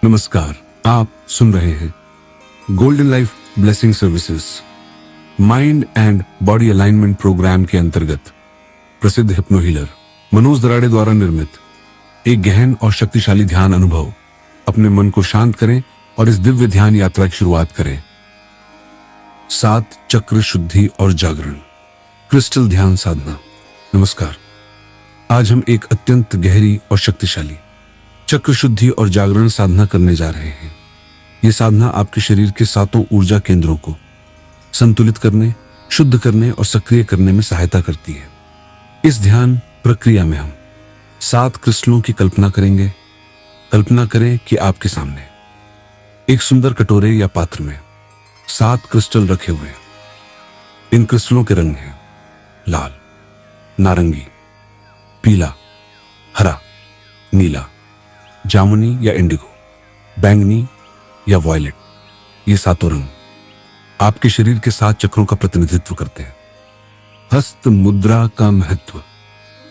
नमस्कार, आप सुन रहे हैं golden life blessing services mind and body alignment programme के अंतर्गत प्रसिद्ध हिप्नो हीलर मनोज दराड़े द्वारा निर्मित एक गहन और शक्तिशाली ध्यान अनुभव। अपने मन को शांत करें और इस दिव्य ध्यान यात्रा की शुरुआत करें। 7 चक्र शुद्धि और जागरण क्रिस्टल ध्यान साधना। नमस्कार, आज हम एक अत्यंत गहरी और शक्तिशाली चक्र शुद्धि और जागरण साधना करने जा रहे हैं। यह साधना आपके शरीर के 7 ऊर्जा केंद्रों को संतुलित करने, शुद्ध करने और सक्रिय करने में सहायता करती है। इस ध्यान प्रक्रिया में हम 7 क्रिस्टलों की कल्पना करेंगे। कल्पना करें कि आपके सामने एक सुंदर कटोरे या पात्र में 7 क्रिस्टल रखे हुए हैं। इन क्रिस्टलों के रंग हैं लाल, नारंगी, पीला, हरा, नीला, जामुनी या इंडिगो, बैंगनी या वॉयलेट। ये 7 रंग आपके शरीर के 7 चक्रों का प्रतिनिधित्व करते हैं। हस्त मुद्रा का महत्व।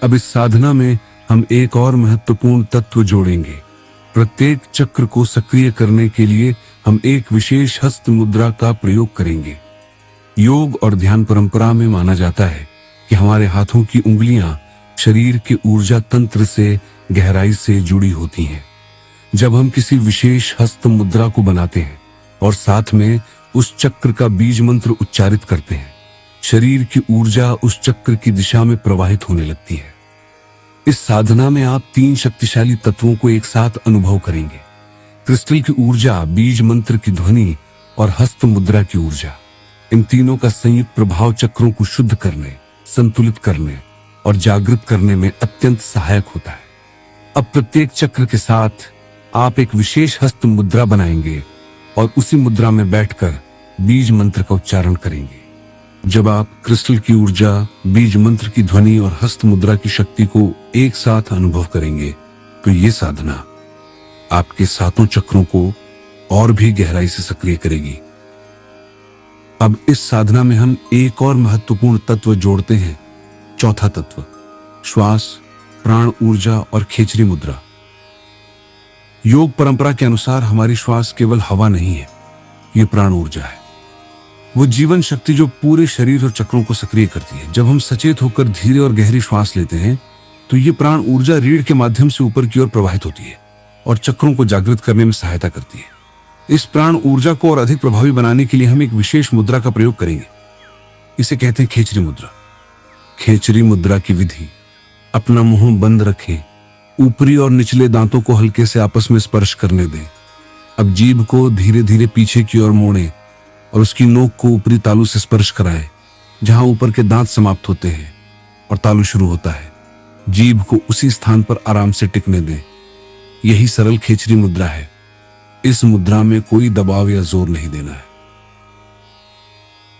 अब इस साधना में हम एक और महत्वपूर्ण तत्व जोड़ेंगे। प्रत्येक चक्र को सक्रिय करने के लिए हम एक विशेष हस्त मुद्रा का प्रयोग करेंगे। योग और ध्यान परंपरा में माना जाता है कि हमारे हाथों की उंगलियां शरीर के ऊर्जा तंत्र से गहराई से जुड़ी होती हैं। जब हम किसी विशेष हस्त मुद्रा को बनाते हैं और साथ में उस चक्र का बीज मंत्र उच्चारित करते हैं, शरीर की ऊर्जा उस चक्र की दिशा में प्रवाहित होने लगती है। इस साधना में आप 3 शक्तिशाली तत्वों को एक साथ अनुभव करेंगे। क्रिस्टल की ऊर्जा, बीज मंत्र की ध्वनि और हस्त मुद्रा की ऊर्जा। इन तीनों का संयुक्त प्रभाव चक्रों को शुद्ध करने, संतुलित करने और जागृत करने में अत्यंत सहायक होता है। अब प्रत्येक चक्र के साथ आप एक विशेष हस्त मुद्रा बनाएंगे और उसी मुद्रा में बैठकर बीज मंत्र का उच्चारण करेंगे। जब आप क्रिस्टल की ऊर्जा, बीज मंत्र की ध्वनि और हस्त मुद्रा की शक्ति को एक साथ अनुभव करेंगे तो ये साधना आपके 7 चक्रों को और भी गहराई से सक्रिय करेगी। अब इस साधना में हम एक और महत्वपूर्ण तत्व जोड़ते हैं। चौथा तत्व, श्वास, प्राण ऊर्जा और खेचरी मुद्रा। योग परंपरा के अनुसार हमारी श्वास केवल हवा नहीं है, ये प्राण ऊर्जा है। वो जीवन शक्ति जो पूरे शरीर और चक्रों को सक्रिय करती है। जब हम सचेत होकर धीरे और गहरी श्वास लेते हैं तो ये प्राण ऊर्जा रीढ़ के माध्यम से ऊपर की ओर प्रवाहित होती है और चक्रों को जागृत करने में सहायता करती है। इस प्राण ऊर्जा को और अधिक प्रभावी बनाने के लिए हम एक विशेष मुद्रा का प्रयोग करेंगे। इसे कहते हैं खेचरी मुद्रा। खेचरी मुद्रा की विधि, अपना मुंह बंद रखें, ऊपरी और निचले दांतों को हल्के से आपस में स्पर्श करने दें। अब जीभ को धीरे धीरे पीछे की ओर मोड़ें और उसकी नोक को ऊपरी तालू से स्पर्श कराएं, जहां ऊपर के दांत समाप्त होते हैं और तालू शुरू होता है। जीभ को उसी स्थान पर आराम से टिकने दें। यही सरल खेचरी मुद्रा है। इस मुद्रा में कोई दबाव या जोर नहीं देना है।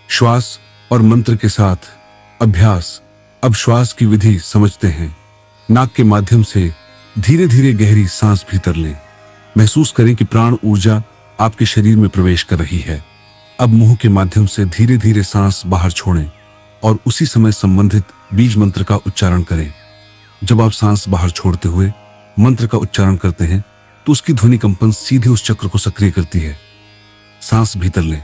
श्वास और मंत्र के साथ अभ्यास। अब श्वास की विधि समझते हैं। नाक के माध्यम से धीरे धीरे गहरी सांस भीतर लें। महसूस करें कि प्राण ऊर्जा आपके शरीर में प्रवेश कर रही है। अब मुंह के माध्यम से धीरे धीरे सांस बाहर छोड़ें और उसी समय संबंधित बीज मंत्र का उच्चारण करें। जब आप सांस बाहर छोड़ते हुए मंत्र का उच्चारण करते हैं तो उसकी ध्वनि कंपन सीधे उस चक्र को सक्रिय करती है। सांस भीतर लें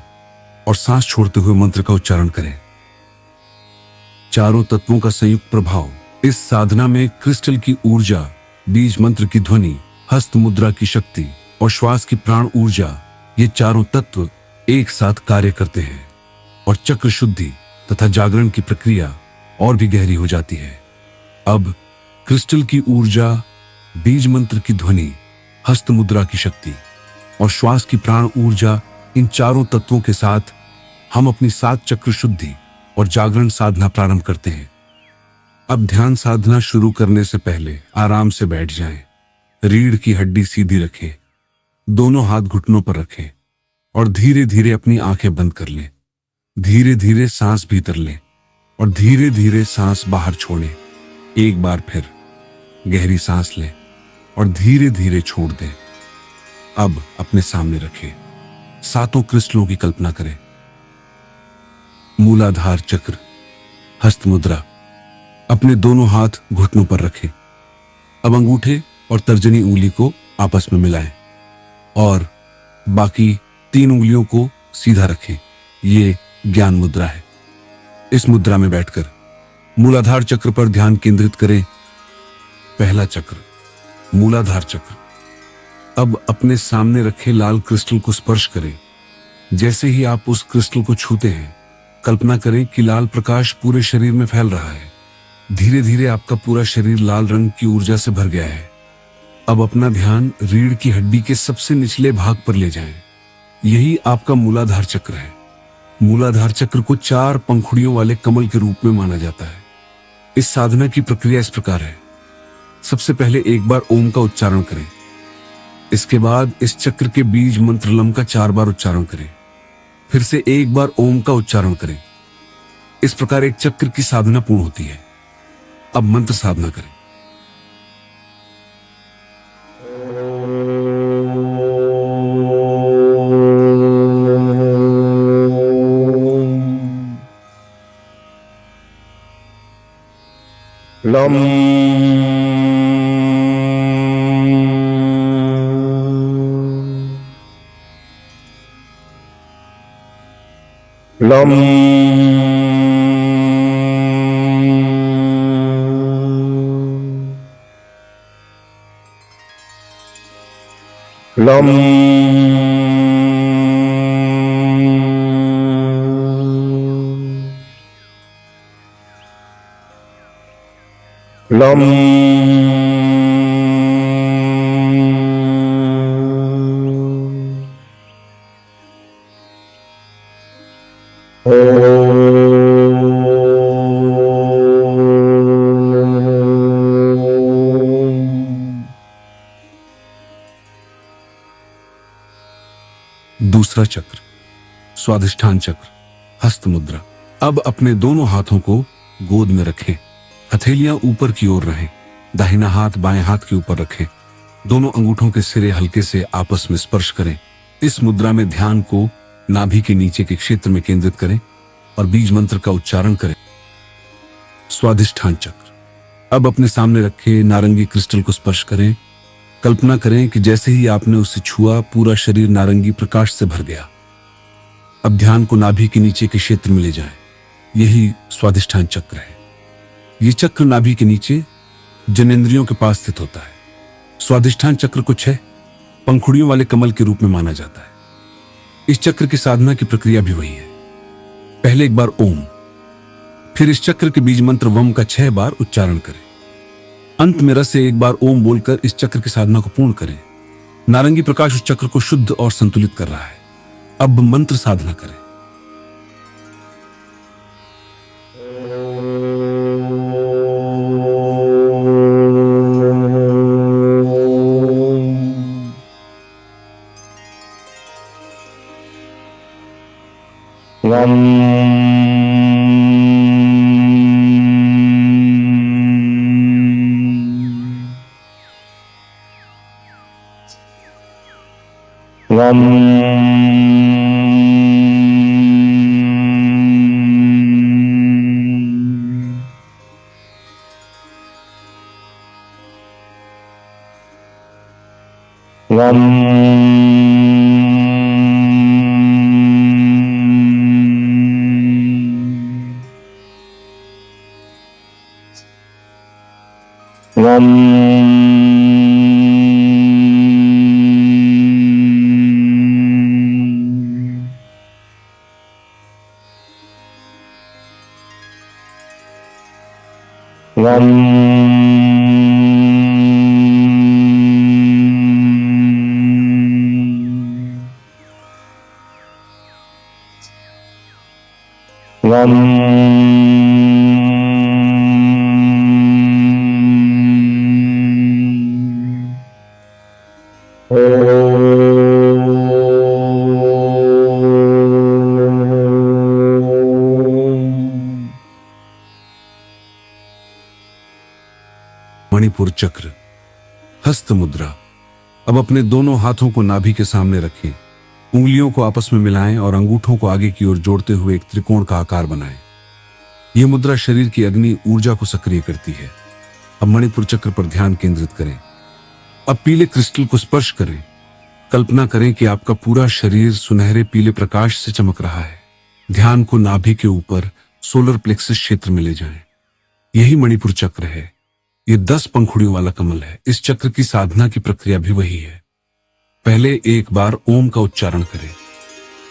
और सांस छोड़ते हुए मंत्र का उच्चारण करें। चारों तत्वों का संयुक्त प्रभाव। इस साधना में क्रिस्टल की ऊर्जा, बीज मंत्र की ध्वनि, हस्त मुद्रा की शक्ति और श्वास की प्राण ऊर्जा, ये चारों तत्व एक साथ कार्य करते हैं और चक्र शुद्धि तथा जागरण की प्रक्रिया और भी गहरी हो जाती है। अब क्रिस्टल की ऊर्जा, बीज मंत्र की ध्वनि, हस्त मुद्रा की शक्ति और श्वास की प्राण ऊर्जा, इन चारों तत्वों के साथ हम अपनी 7 चक्र शुद्धि और जागरण साधना प्रारंभ करते हैं। अब ध्यान साधना शुरू करने से पहले आराम से बैठ जाएं। रीढ़ की हड्डी सीधी रखें, दोनों हाथ घुटनों पर रखें और धीरे धीरे अपनी आंखें बंद कर लें। धीरे धीरे सांस भीतर लें और धीरे धीरे सांस बाहर छोड़ें। एक बार फिर गहरी सांस लें और धीरे धीरे छोड़ दें। अब अपने सामने रखें। 7 क्रिस्टलों की कल्पना करें। मूलाधार चक्र, हस्त मुद्रा। अपने दोनों हाथ घुटनों पर रखें। अब अंगूठे और तर्जनी उंगली को आपस में मिलाएं और बाकी 3 उंगलियों को सीधा रखें। ये ज्ञान मुद्रा है। इस मुद्रा में बैठकर मूलाधार चक्र पर ध्यान केंद्रित करें। पहला चक्र, मूलाधार चक्र। अब अपने सामने रखे लाल क्रिस्टल को स्पर्श करें। जैसे ही आप उस क्रिस्टल को छूते हैं, कल्पना करें कि लाल प्रकाश पूरे शरीर में फैल रहा है। धीरे धीरे आपका पूरा शरीर लाल रंग की ऊर्जा से भर गया है। अब अपना ध्यान रीढ़ की हड्डी के सबसे निचले भाग पर ले जाएं। यही आपका मूलाधार चक्र है। मूलाधार चक्र को 4 पंखुड़ियों वाले कमल के रूप में माना जाता है। इस साधना की प्रक्रिया इस प्रकार है। सबसे पहले एक बार ओम का उच्चारण करें। इसके बाद इस चक्र के बीज मंत्र लम का 4 बार उच्चारण करें। फिर से एक बार ओम का उच्चारण करें। इस प्रकार एक चक्र की साधना पूर्ण होती है। अब मंत्र साधना करें। लम लम लम लम दूसरा चक्र, स्वाधिष्ठान चक्र, हस्त मुद्रा। अब अपने दोनों हाथों को गोद में रखें। हथेलियां ऊपर की ओर रहें। दाहिना हाथ बाएं हाथ के ऊपर रखें। दोनों अंगूठों के सिरे हल्के से आपस में स्पर्श करें। इस मुद्रा में ध्यान को नाभि के नीचे के क्षेत्र में केंद्रित करें और बीज मंत्र का उच्चारण करें। स्वाधिष्ठान चक्र। अब अपने सामने रखे नारंगी क्रिस्टल को स्पर्श करें। कल्पना करें कि जैसे ही आपने उसे छुआ, पूरा शरीर नारंगी प्रकाश से भर गया। अब ध्यान को नाभि के नीचे के क्षेत्र में ले जाएं। यही स्वाधिष्ठान चक्र है। ये चक्र नाभि के नीचे जनेंद्रियों के पास स्थित होता है। स्वाधिष्ठान चक्र को 6 पंखुड़ियों वाले कमल के रूप में माना जाता है। इस चक्र की साधना की प्रक्रिया भी वही है। पहले एक बार ओम, फिर इस चक्र के बीज मंत्र वम का 6 बार उच्चारण करें। अंत में रस से एक बार ओम बोलकर इस चक्र की साधना को पूर्ण करें। नारंगी प्रकाश उस चक्र को शुद्ध और संतुलित कर रहा है। अब मंत्र साधना करें। लम लम मणिपुर चक्र, हस्त मुद्रा। अब अपने दोनों हाथों को नाभि के सामने रखें। उंगलियों को आपस में मिलाएं और अंगूठों को आगे की ओर जोड़ते हुए एक त्रिकोण का आकार बनाएं। यह मुद्रा शरीर की अग्नि ऊर्जा को सक्रिय करती है। अब मणिपुर चक्र पर ध्यान केंद्रित करें। अब पीले क्रिस्टल को स्पर्श करें। कल्पना करें कि आपका पूरा शरीर सुनहरे पीले प्रकाश से चमक रहा है। ध्यान को नाभि के ऊपर सोलर प्लेक्सस क्षेत्र में ले जाएं। यही मणिपुर चक्र है। ये 10 पंखुड़ियों वाला कमल है। इस चक्र की साधना की प्रक्रिया भी वही है। पहले एक बार ओम का उच्चारण करें,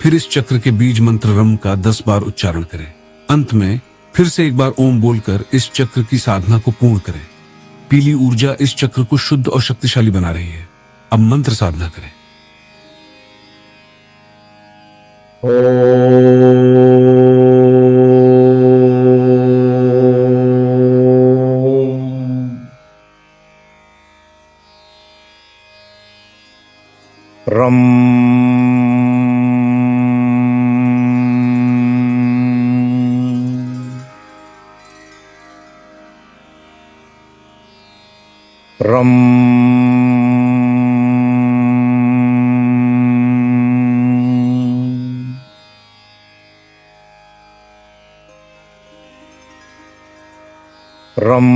फिर इस चक्र के बीज मंत्र रम का 10 बार उच्चारण करें। अंत में फिर से एक बार ओम बोलकर इस चक्र की साधना को पूर्ण करें। पीली ऊर्जा इस चक्र को शुद्ध और शक्तिशाली बना रही है। अब मंत्र साधना करें। रम रम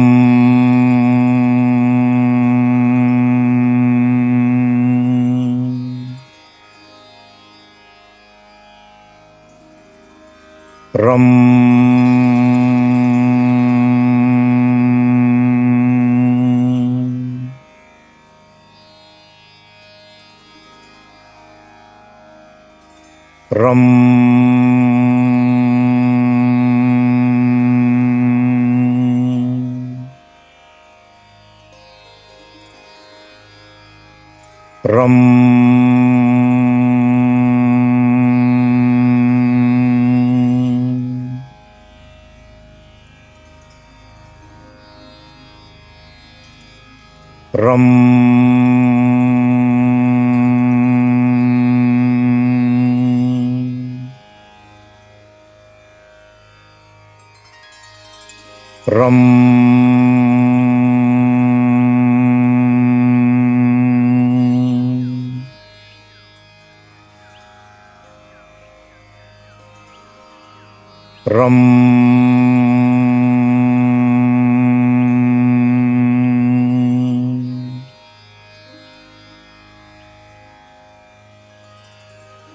रम रम रम रम रम रम रम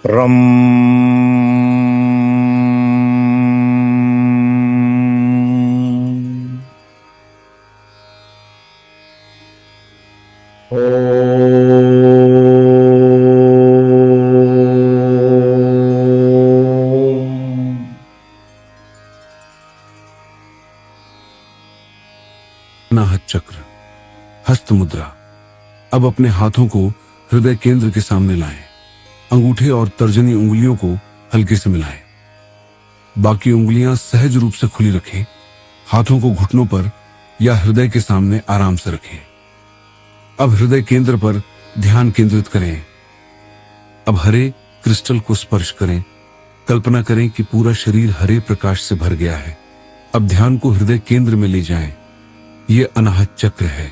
रम अनाहत चक्र, हस्त मुद्रा। अब अपने हाथों को हृदय केंद्र के सामने लाएं। अंगूठे और तर्जनी उंगलियों को हल्के से मिलाएं। बाकी उंगलियां सहज रूप से खुली रखें। हाथों को घुटनों पर या हृदय के सामने आराम से रखें। अब हृदय केंद्र पर ध्यान केंद्रित करें। अब हरे क्रिस्टल को स्पर्श करें। कल्पना करें कि पूरा शरीर हरे प्रकाश से भर गया है। अब ध्यान को हृदय केंद्र में ले जाएं। ये अनाहत चक्र है।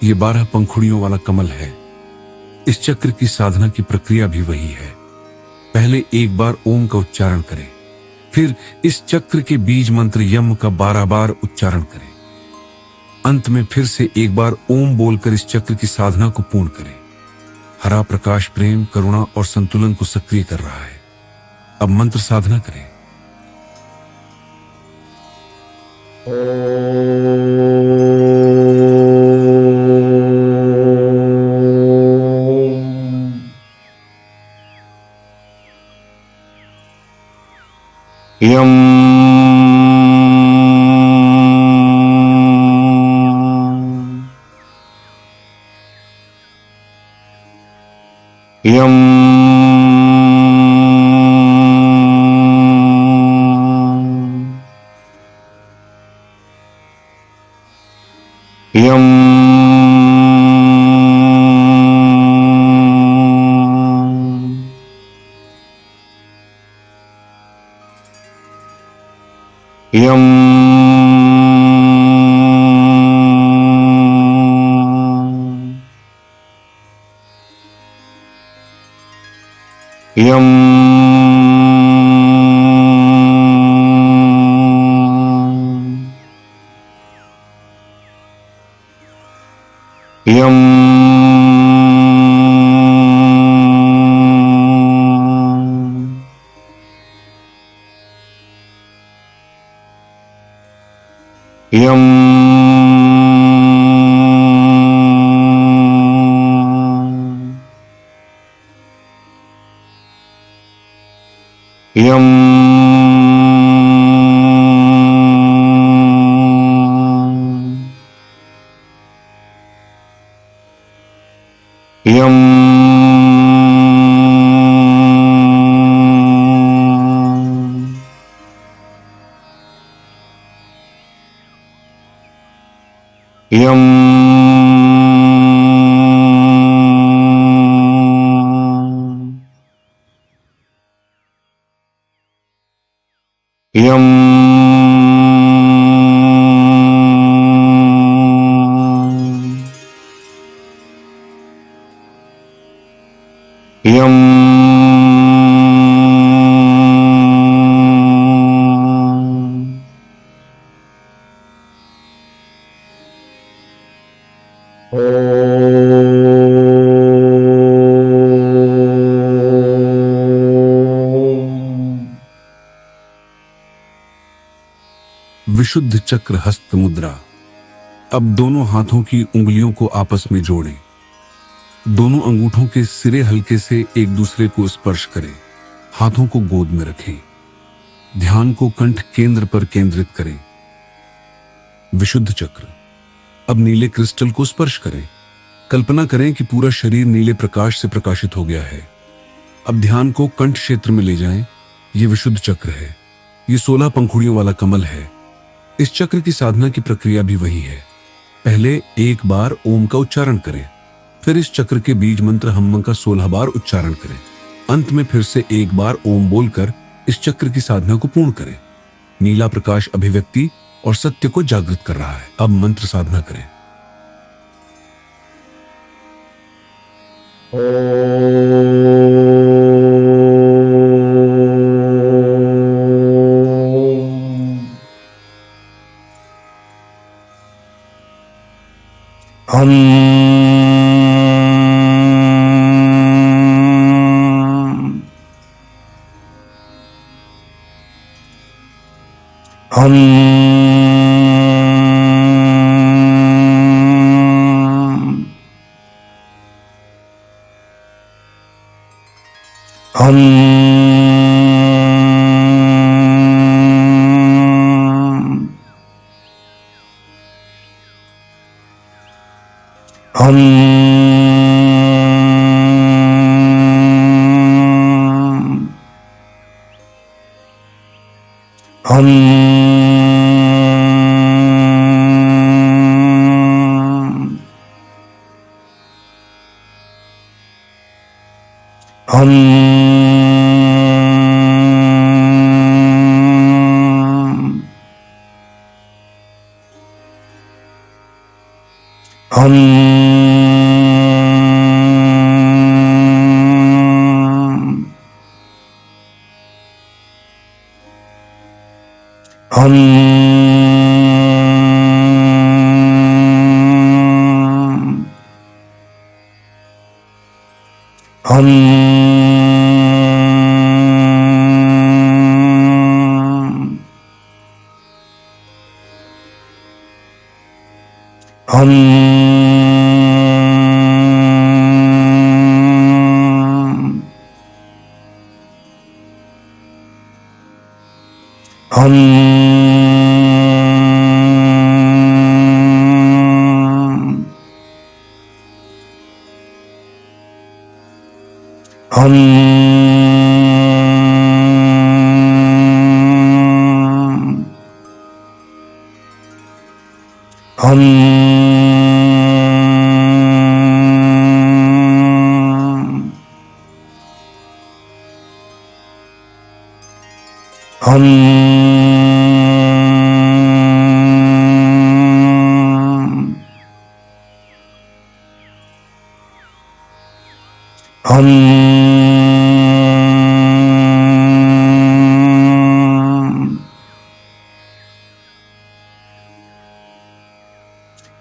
ये 12 पंखुड़ियों वाला कमल है। इस चक्र की साधना की प्रक्रिया भी वही है। पहले एक बार ओम का उच्चारण करें, फिर इस चक्र के बीज मंत्र यम का 12 बार उच्चारण करें। अंत में फिर से एक बार ओम बोलकर इस चक्र की साधना को पूर्ण करें। हरा प्रकाश प्रेम, करुणा और संतुलन को सक्रिय कर रहा है। अब मंत्र साधना करें। यम यम यम यम यम यम यम यम यम यम यम यम विशुद्ध चक्र हस्त मुद्रा। अब दोनों हाथों की उंगलियों को आपस में जोड़ें। दोनों अंगूठों के सिरे हल्के से एक दूसरे को स्पर्श करें। हाथों को गोद में रखें। ध्यान को कंठ केंद्र पर केंद्रित करें। विशुद्ध चक्र। अब नीले क्रिस्टल को स्पर्श करें। कल्पना करें कि पूरा शरीर नीले प्रकाश से प्रकाशित हो गया है। अब ध्यान को कंठ क्षेत्र में ले जाएं। यह विशुद्ध चक्र है। ये 16 पंखुड़ियों वाला कमल है। इस चक्र की साधना की प्रक्रिया भी वही है। पहले एक बार ओम का उच्चारण करें, फिर इस चक्र के बीज मंत्र हम्म का 16 बार उच्चारण करें। अंत में फिर से एक बार ओम बोलकर इस चक्र की साधना को पूर्ण करें। नीला प्रकाश अभिव्यक्ति और सत्य को जागृत कर रहा है। अब मंत्र साधना करें। हम हम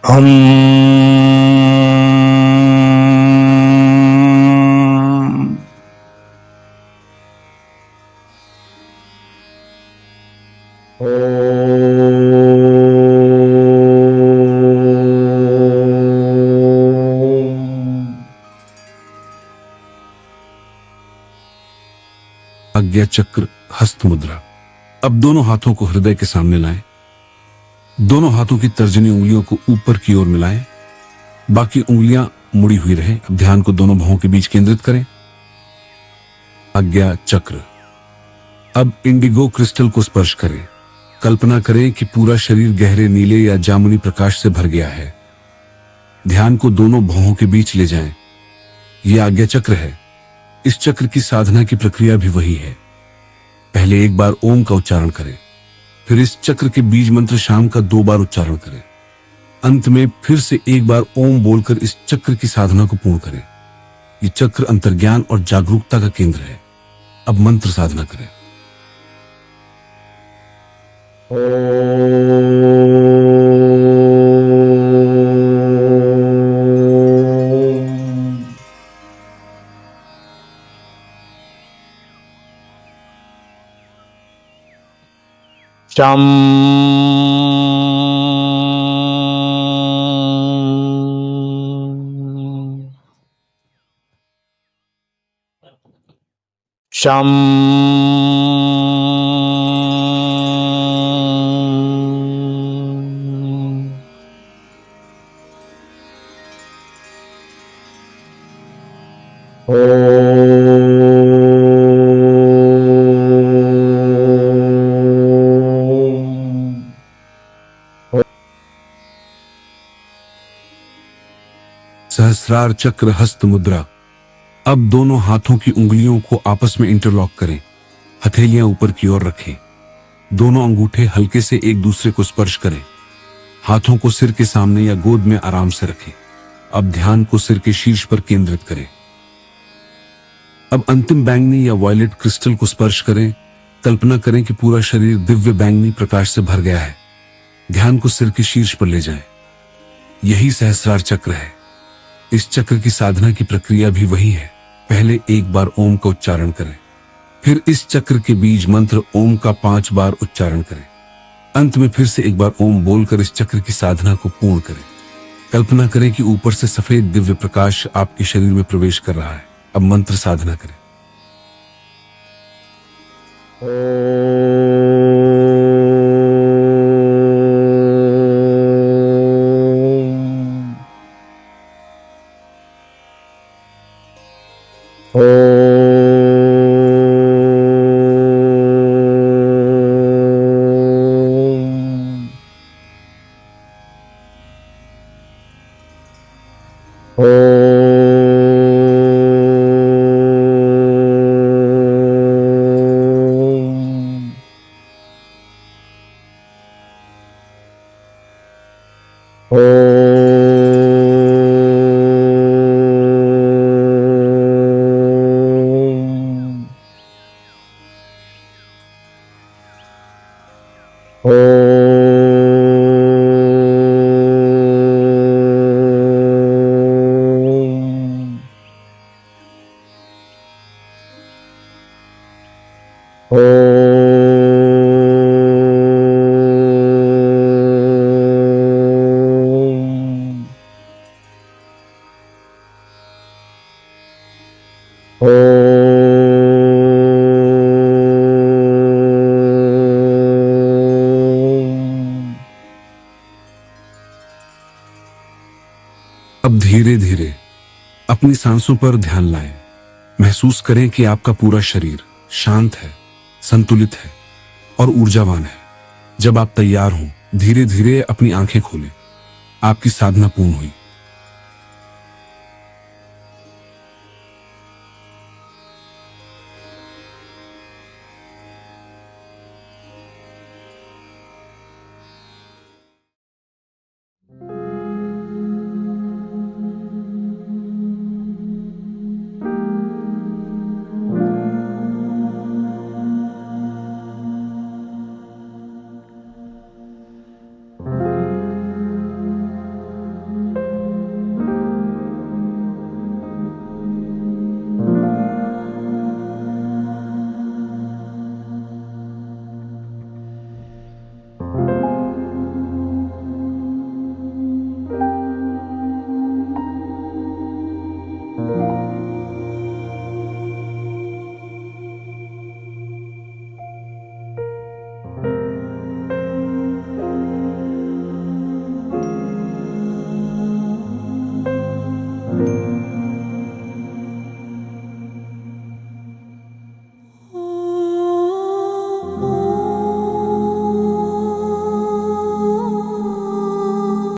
हम आज्ञा चक्र हस्त मुद्रा। अब दोनों हाथों को हृदय के सामने लाएं। दोनों हाथों की तर्जनी उंगलियों को ऊपर की ओर मिलाएं। बाकी उंगलियां मुड़ी हुई रहें। अब ध्यान को दोनों भौं के बीच केंद्रित करें। आज्ञा चक्र। अब इंडिगो क्रिस्टल को स्पर्श करें। कल्पना करें कि पूरा शरीर गहरे नीले या जामुनी प्रकाश से भर गया है। ध्यान को दोनों भौहों के बीच ले जाएं। यह आज्ञा चक्र है। इस चक्र की साधना की प्रक्रिया भी वही है। पहले एक बार ओम का उच्चारण करें, फिर इस चक्र के बीज मंत्र शाम का 2 बार उच्चारण करें। अंत में फिर से एक बार ओम बोलकर इस चक्र की साधना को पूर्ण करें। यह चक्र अंतर्ज्ञान और जागरूकता का केंद्र है। अब मंत्र साधना करें। शम शम सहस्रार चक्र हस्त मुद्रा। अब दोनों हाथों की उंगलियों को आपस में इंटरलॉक करें। हथेलियां ऊपर की ओर रखें। दोनों अंगूठे हल्के से एक दूसरे को स्पर्श करें। हाथों को सिर के सामने या गोद में आराम से रखें। अब ध्यान को सिर के शीर्ष पर केंद्रित करें। अब अंतिम बैंगनी या वॉयलेट क्रिस्टल को स्पर्श करें। कल्पना करें कि पूरा शरीर दिव्य बैंगनी प्रकाश से भर गया है। ध्यान को सिर के शीर्ष पर ले जाएं। यही सहस्रार चक्र है। इस चक्र की साधना की प्रक्रिया भी वही है। पहले एक बार ओम का उच्चारण करें, फिर इस चक्र के बीज मंत्र ओम का 5 बार उच्चारण करें। अंत में फिर से एक बार ओम बोलकर इस चक्र की साधना को पूर्ण करें। कल्पना करें कि ऊपर से सफेद दिव्य प्रकाश आपके शरीर में प्रवेश कर रहा है। अब मंत्र साधना करें। अब धीरे धीरे अपनी सांसों पर ध्यान लाएं। महसूस करें कि आपका पूरा शरीर शांत है, संतुलित है और ऊर्जावान है। जब आप तैयार हों, धीरे धीरे अपनी आंखें खोलें। आपकी साधना पूर्ण हुई।